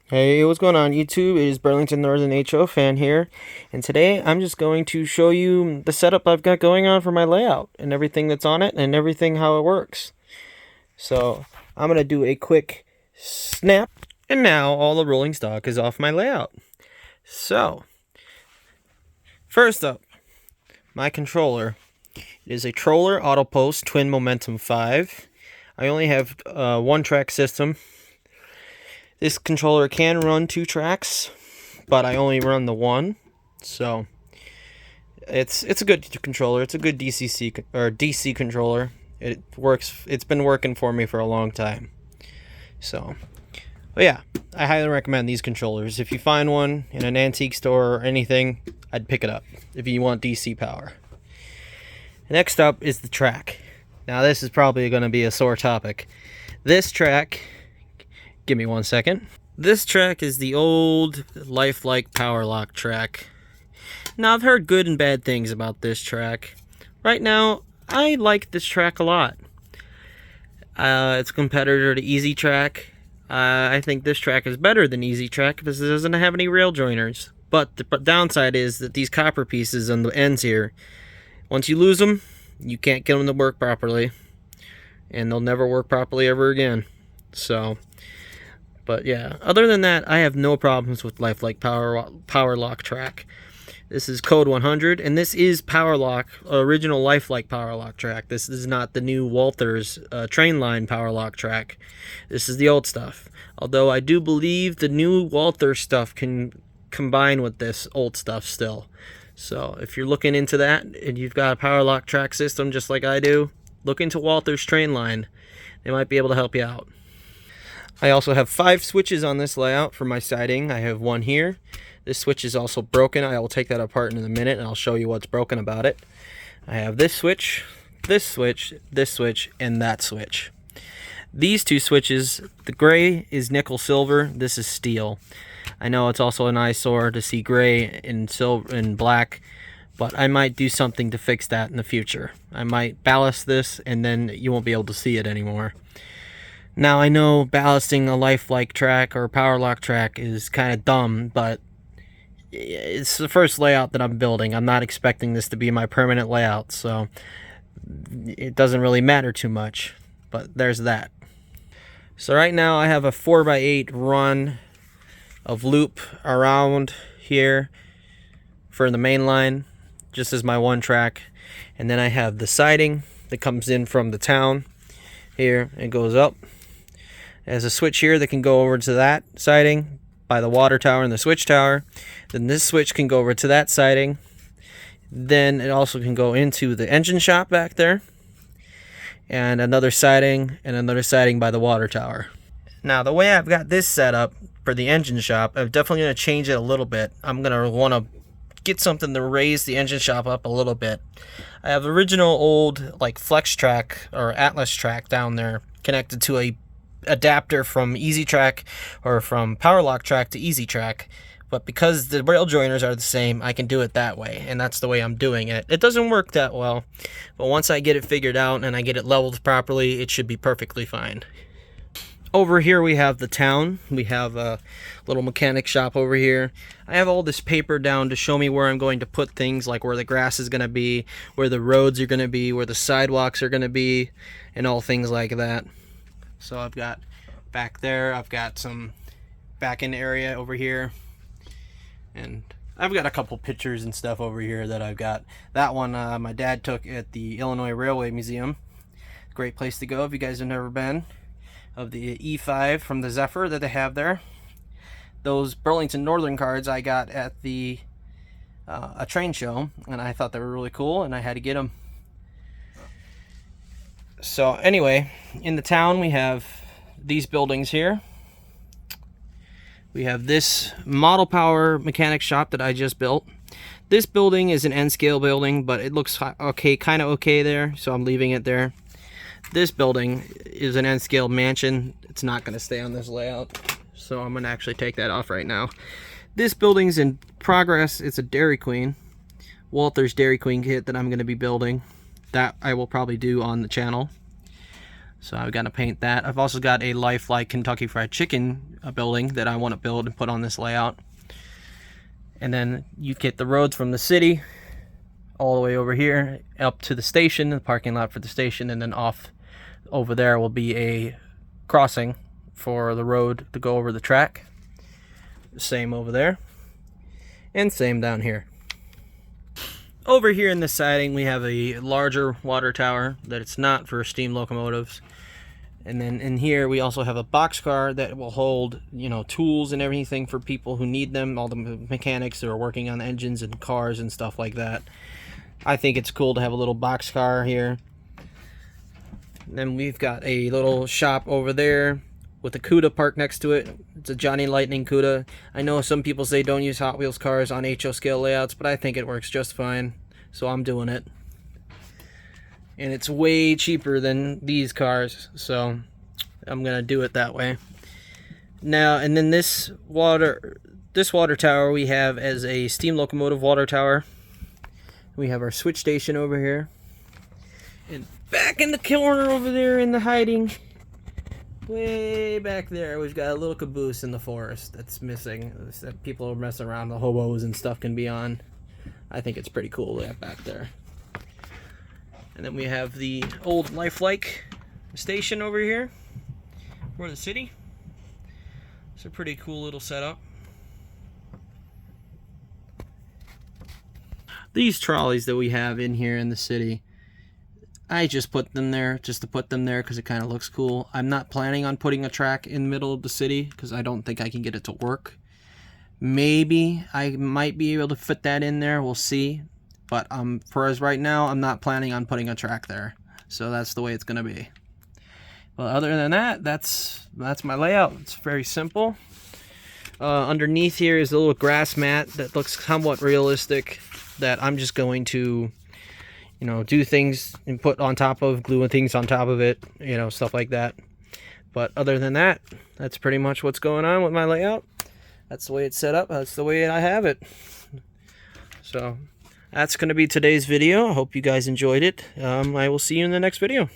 Hey, what's going on YouTube? It is Burlington Northern HO fan here, and today I'm just going to show you the setup I've got going on for my layout and everything that's on it and everything how it works. So I'm going to do a quick snap, and now all the rolling stock is off my layout. So first up, my controller. It is a Troller Autopost Twin Momentum 5. I only have one track system. This controller can run 2 tracks, but I only run the one, so it's a good controller. It's a good DC controller. It works. It's been working for me for a long time. So, but yeah, I highly recommend these controllers. If you find one in an antique store or anything, I'd pick it up if you want DC power. Next up is the track. Now this is probably going to be a sore topic. This track, give me 1 second. This track is the old Lifelike Power Lock track. Now, I've heard good and bad things about this track. Right now, I like this track a lot. It's a competitor to Easy Track. I think this track is better than Easy Track because it doesn't have any rail joiners. But the downside is that these copper pieces on the ends here, once you lose them, you can't get them to work properly. And they'll never work properly ever again. So, but yeah, other than that, I have no problems with Lifelike Power Lock track. This is code 100, and this is Power Lock, original Lifelike Power Lock track. This is not the new Walthers Trainline Power Lock track. This is the old stuff. Although I do believe the new Walthers stuff can combine with this old stuff still. So if you're looking into that and you've got a Power Lock track system just like I do, look into Walthers Trainline. They might be able to help you out. I also have 5 switches on this layout for my siding. I have one here. This switch is also broken. I will take that apart in a minute and I'll show you what's broken about it. I have this switch, this switch, this switch, and that switch. These 2 switches, the gray is nickel silver, this is steel. I know it's also an eyesore to see gray and silver and black, but I might do something to fix that in the future. I might ballast this and then you won't be able to see it anymore. Now I know ballasting a Lifelike track or Power Lock track is kind of dumb, but it's the first layout that I'm building. I'm not expecting this to be my permanent layout, so it doesn't really matter too much, but there's that. So right now I have a 4x8 run of loop around here for the main line, just as my one track, and then I have the siding that comes in from the town here and goes up. There's a switch here that can go over to that siding by the water tower and the switch tower. Then this switch can go over to that siding. Then it also can go into the engine shop back there. And another siding by the water tower. Now the way I've got this set up for the engine shop, I'm definitely going to change it a little bit. I'm going to want to get something to raise the engine shop up a little bit. I have original old like Flex Track or Atlas Track down there connected to a adapter from Easy Track or from Power Lock track to Easy Track, but because the rail joiners are the same, I can do it that way, and that's the way I'm doing it. It doesn't work that well, but once I get it figured out and I get it leveled properly, it should be perfectly fine. Over here we have the town. We have a little mechanic shop over here. I have all this paper down to show me where I'm going to put things, like where the grass is going to be, where the roads are going to be, where the sidewalks are going to be, and all things like that. So I've got back there, I've got some back end area over here, and I've got a couple pictures and stuff over here that I've got. That one my dad took at the Illinois Railway Museum. Great place to go if you guys have never been. Of the E5 from the Zephyr that they have there. Those Burlington Northern cards I got at the a train show, and I thought they were really cool, and I had to get them. So anyway, in the town we have these buildings here. We have this Model Power mechanic shop that I just built. This building is an N-scale building, but it looks okay, kind of okay there, so I'm leaving it there. This building is an N-scale mansion. It's not going to stay on this layout, so I'm going to actually take that off right now. This building's in progress. It's a Dairy Queen, Walthers Dairy Queen kit that I'm going to be building. That I will probably do on the channel. So I've got to paint that. I've also got a lifelike Kentucky Fried Chicken building that I want to build and put on this layout. And then you get the roads from the city all the way over here up to the station, the parking lot for the station, and then off over there will be a crossing for the road to go over the track. Same over there, and same down here. Over here in the siding we have a larger water tower that it's not for steam locomotives. And then in here we also have a boxcar that will hold, you know, tools and everything for people who need them, all the mechanics that are working on engines and cars and stuff like that. I think it's cool to have a little boxcar here. And then we've got a little shop over there with a CUDA parked next to it. It's a Johnny Lightning CUDA. I know some people say don't use Hot Wheels cars on HO scale layouts, but I think it works just fine, so I'm doing it. And it's way cheaper than these cars, so I'm gonna do it that way. Now, and then this water tower we have as a steam locomotive water tower. We have our switch station over here, and back in the corner over there in the hiding, way back there, we've got a little caboose in the forest that's missing, that people are messing around, the hobos and stuff can be on. I think it's pretty cool to have back there. And then we have the old lifelike station over here for the city. It's a pretty cool little setup. These trolleys that we have in here in the city, I just put them there just to put them there because it kind of looks cool. I'm not planning on putting a track in the middle of the city because I don't think I can get it to work. Maybe I might be able to fit that in there, we'll see. But for as right now, I'm not planning on putting a track there. So that's the way it's going to be. Well, other than that, that's my layout. It's very simple. Underneath here is a little grass mat that looks somewhat realistic, that I'm just going to, you know, do things and put on top of, glue things on top of it, you know, stuff like that. But other than that, that's pretty much what's going on with my layout. That's the way it's set up. That's the way I have it. So that's going to be today's video. I hope you guys enjoyed it. I will see you in the next video.